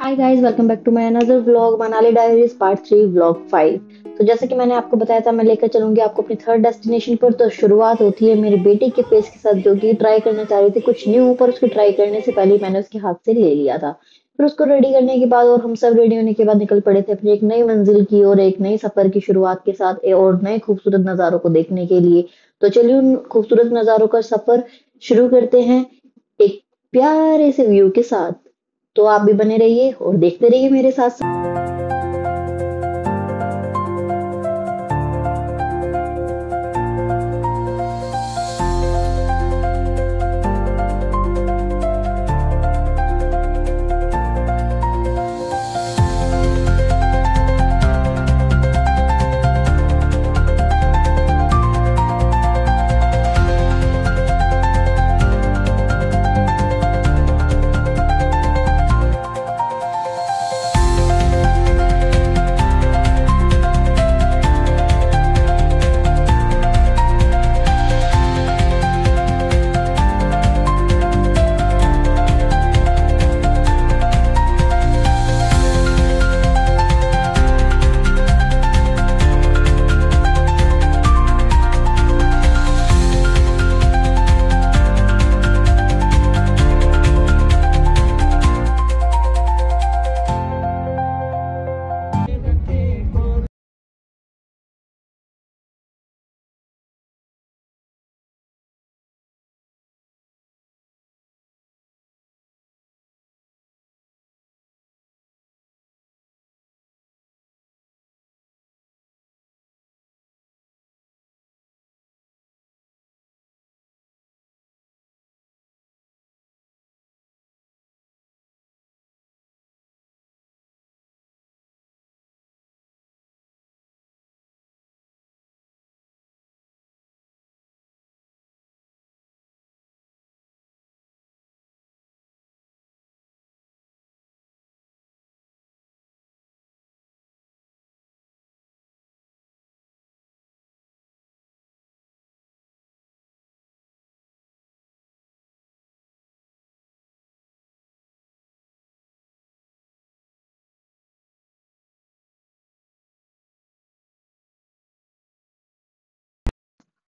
Hi guys, welcome back to my another vlog Manali diaries part 3 vlog 5। तो जैसे कि मैंने आपको बताया था, मैं लेकर चलूंगी आपको अपनी थर्ड डेस्टिनेशन पर। तो शुरुआत होती है मेरे बेटे के फेस के साथ, जो कि ट्राई करना चाह रही थी कुछ न्यू, पर उसको ट्राई करने से पहले मैंने उसके हाथ से ले लिया था। फिर उसको रेडी करने के बाद और हम सब रेडी होने के बाद निकल पड़े थे अपनी एक नई मंजिल की और एक नई सफर की शुरुआत के साथ और नए खूबसूरत नजारों को देखने के लिए। तो चलिए उन खूबसूरत नजारों का सफर शुरू करते हैं एक प्यारे से व्यू के साथ। तो आप भी बने रहिए और देखते रहिए मेरे साथ साथ।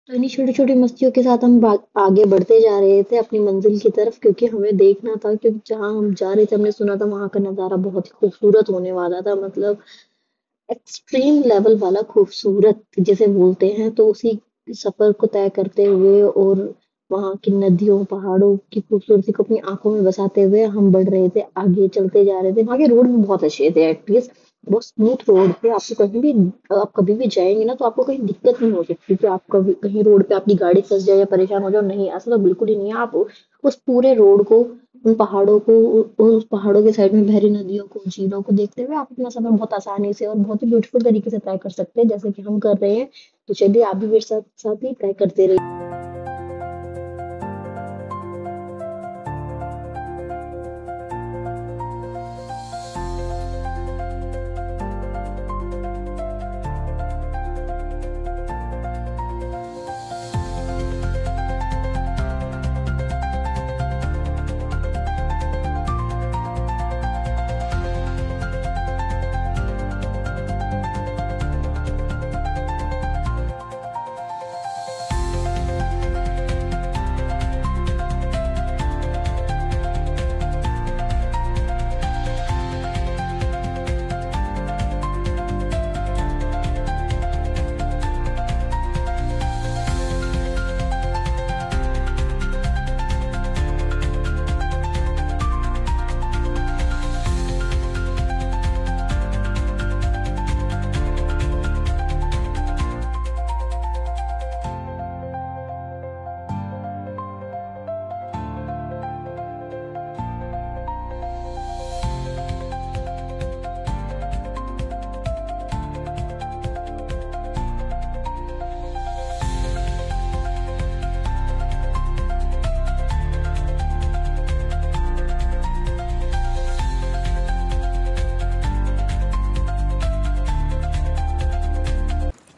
तो इन्हीं छोटी छोटी मस्तियों के साथ हम आगे बढ़ते जा रहे थे अपनी मंजिल की तरफ, क्योंकि हमें देखना था, क्योंकि जहाँ हम जा रहे थे हमने सुना था वहां का नजारा बहुत ही खूबसूरत होने वाला था। मतलब एक्सट्रीम लेवल वाला खूबसूरत जिसे बोलते हैं। तो उसी सफर को तय करते हुए और वहां की नदियों पहाड़ों की खूबसूरती को अपनी आंखों में बसाते हुए हम बढ़ रहे थे, आगे चलते जा रहे थे। वहां के रोड भी बहुत अच्छे थे, एटलीस्ट बहुत स्मूथ रोड थे। आपको कहीं भी, आप कभी भी जाएंगे ना, तो आपको कहीं दिक्कत नहीं हो सकती कि आप कभी कहीं रोड पे आपकी गाड़ी फंस जाए या परेशान हो जाओ। नहीं, ऐसा तो बिल्कुल ही नहीं है। आप उस पूरे रोड को, उन पहाड़ों को, उस पहाड़ों के साइड में बहरी नदियों को, झीलों को देखते हुए आप अपना सफर बहुत आसानी से और बहुत ही ब्यूटीफुल तरीके से तय कर सकते हैं, जैसे कि हम कर रहे हैं। तो चलिए आप भी मेरे साथ साथ ही तय करते रहिए।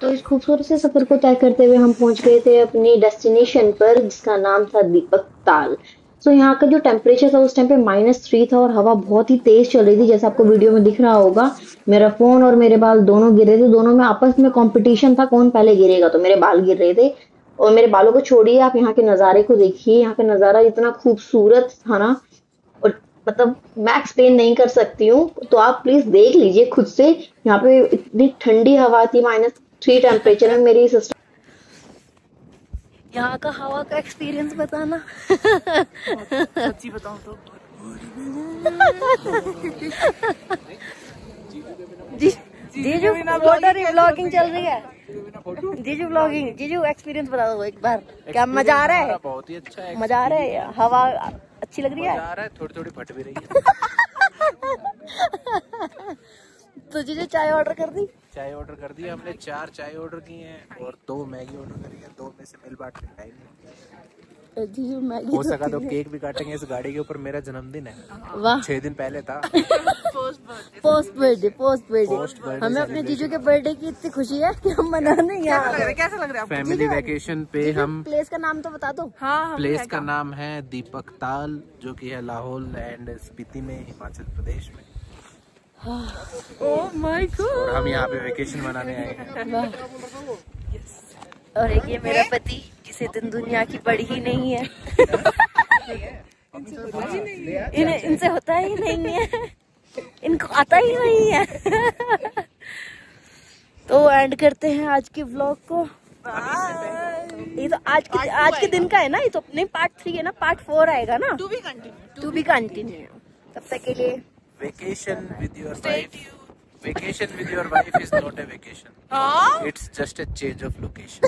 तो इस खूबसूरत से सफर को तय करते हुए हम पहुंच गए थे अपनी डेस्टिनेशन पर, जिसका नाम था दीपक ताल। सो यहाँ का जो टेम्परेचर था उस टाइम पे -3 था और हवा बहुत ही तेज चल रही थी, जैसे आपको वीडियो में दिख रहा होगा। मेरा फोन और मेरे बाल दोनों गिर रहे थे, दोनों में आपस में कंपटीशन था कौन पहले गिरेगा, तो मेरे बाल गिर रहे थे। और मेरे बालों को छोड़िए, आप यहाँ के नज़ारे को देखिए, यहाँ का नज़ारा इतना खूबसूरत था ना, और मतलब मैं एक्सप्लेन नहीं कर सकती हूँ, तो आप प्लीज देख लीजिए खुद से। यहाँ पे इतनी ठंडी हवा थी, -3 टेम्परेचर में। मेरी सिस्टर यहाँ का हवा का एक्सपीरियंस बताना। सच्ची बताऊं तो जीजू व्लॉगिंग चल रही है। जीजू व्लॉगिंग, जीजू एक्सपीरियंस बता दो एक बार, क्या मजा आ रहा है? बहुत ही अच्छा है, मजा आ रहा है, हवा अच्छी लग रही है, मजा आ रहा है, थोड़ी थोड़ी फट भी रही है। तो जीजू चाय ऑर्डर कर दी? चाय ऑर्डर कर दी हमने, 4 चाय ऑर्डर की हैं और 2 मैगी ऑर्डर करी है। 2 में से मिल बांट के खाएंगे। जीजू मैगी हो सका तो केक भी काटेंगे इस गाड़ी के ऊपर। मेरा जन्मदिन है, वाह, 6 दिन पहले था। Post birthday. हमें अपने जीजू के बर्थडे की इतनी खुशी है कि हम मनाने यहाँ। कैसा लग रहा है? फैमिली वैकेशन पे हम। प्लेस का नाम तो बता दो। हाँ, प्लेस का नाम है दीपक ताल, जो कि है लाहौल एंड स्पीति में, हिमाचल प्रदेश में। ओह माय गॉड, और हम यहाँ पे वैकेशन मनाने आए हैं। और एक ये मेरा पति, जिसे दिन दुनिया की पड़ी ही नहीं है। इनसे होता ही नहीं है, इनको आता ही नहीं है। तो एंड करते हैं आज के व्लॉग को। ये तो आज के दिन का है ना, ये तो अपने पार्ट 3 है ना, पार्ट 4 आएगा ना, टू बी कंटिन्यू। तब तक के लिए Vacation with your wife. Vacation with your wife is not a vacation. It's just a change of location.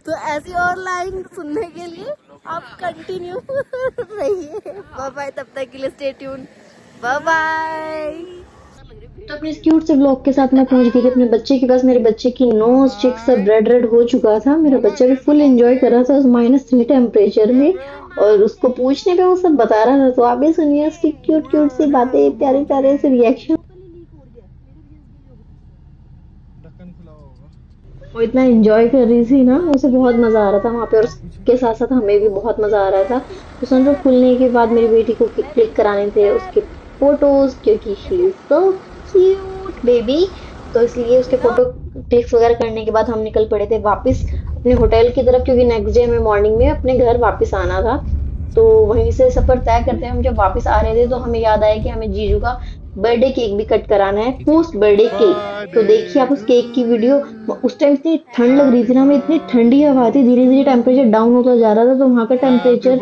तो ऐसी और लाइन सुनने के लिए आप कंटिन्यू रहिए। बाय बाय, तब तक के लिए स्टे ट्यून, बाय बाय। तो अपने इस क्यूट से ब्लॉग के साथ मैं पहुंच गई थी अपने बच्चे के पास। मेरे बच्चे की नोज चेक सब रेड हो चुका था। मेरा बच्चा भी फुल एंजॉय कर रहा था उस -3 टेम्परेचर में, और उसको पूछने पे वो सब बता रहा था। तो आप भी सुनिए उसकी क्यूट सी बातें, प्यारे प्यारे से रिएक्शन। वो इतना एंजॉय कर रही थी ना, उसे बहुत मजा आ रहा था वहाँ पे, और उसके साथ साथ हमें भी बहुत मजा आ रहा था। तो सनरूफ खुलने के बाद मेरी बेटी को क्लिक कराने थे उसके फोटोज, क्योंकि she is so cute baby. तो इसलिए उसके फोटो क्लिक्स वगैरह करने के बाद हम निकल पड़े थे वापस अपने होटल की तरफ, क्योंकि नेक्स्ट डे हमें मॉर्निंग में अपने घर वापस आना था। तो वहीं से सफर तय करते हम जब वापस आ रहे थे, तो हमें याद आया कि हमें जीजू का बर्थडे केक भी कट कराना है, पोस्ट बर्थडे केक। तो देखिए आप उस केक की वीडियो। उस टाइम इतनी ठंड लग रही थी ना, हमें इतनी ठंडी हवा थी, धीरे धीरे टेम्परेचर डाउन होता जा रहा था। तो वहाँ का टेम्परेचर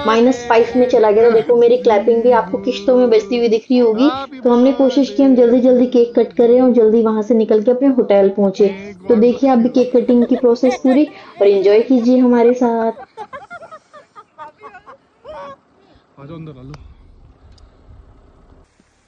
-5 में चला गया था। देखो मेरी क्लैपिंग भी आपको किश्तों में बजती हुई दिख रही होगी। तो हमने कोशिश की हम जल्दी जल्दी केक कट करें और जल्दी वहां से निकल के अपने होटल पहुंचे। तो देखिए आप भी केक कटिंग की प्रोसेस पूरी और एंजॉय कीजिए हमारे साथ।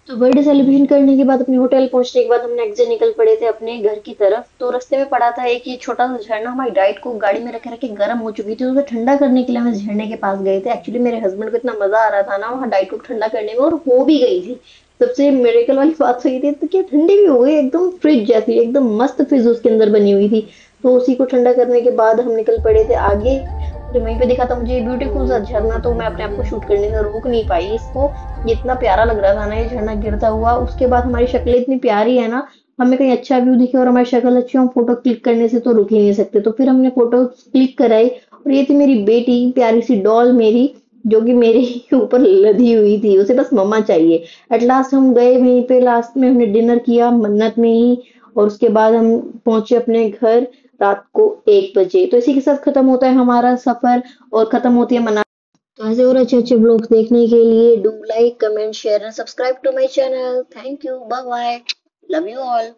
तो बर्थडे सेलिब्रेशन करने के बाद अपने होटल पहुंचने के बाद हम नेक्स्ट डे निकल पड़े थे अपने घर की तरफ। तो रास्ते में पड़ा था एक ये छोटा सा झरना। हमारी डाइट को गाड़ी में रखे रखे गर्म हो चुकी थी, उसे ठंडा करने के लिए हम झरने के पास गए थे। एक्चुअली मेरे हस्बैंड को इतना मजा आ रहा था ना वहाँ डाइट को ठंडा करने में, और हो भी गई थी। सबसे मिरेकल वाली बात हुई थी, तो क्या ठंडी भी हो गई, एकदम फ्रिज जैसी, एकदम मस्त फ्रिज उसके अंदर बनी हुई थी। तो उसी को ठंडा करने के बाद हम निकल पड़े थे आगे। तो वहीं पे दिखा था मुझे ब्यूटीफुल सा झरना, तो मैं अपने आप को शूट करने से रोक नहीं पाई इसको। ये इतना प्यारा लग रहा था ना ये झरना गिरता हुआ। उसके बाद हमारी शक्लें इतनी प्यारी है ना, हमें कहीं अच्छा व्यू दिखे और हमारी शक्ल अच्छी हो, हम फोटो क्लिक करने से तो रुक ही नहीं सकते। तो फिर हमने फोटो क्लिक कराई, और ये थी मेरी बेटी, प्यारी सी डॉल मेरी, जो कि मेरे ऊपर लदी हुई थी, उसे बस मम्मा चाहिए। एट लास्ट हम गए वहीं पे, लास्ट में हमने डिनर किया मन्नत में ही, और उसके बाद हम पहुंचे अपने घर रात को 1 बजे। तो इसी के साथ खत्म होता है हमारा सफर और खत्म होती है मना। तो ऐसे और अच्छे अच्छे ब्लॉग्स देखने के लिए do like, comment, share and subscribe to my channel. Thank you, bye bye, love you all.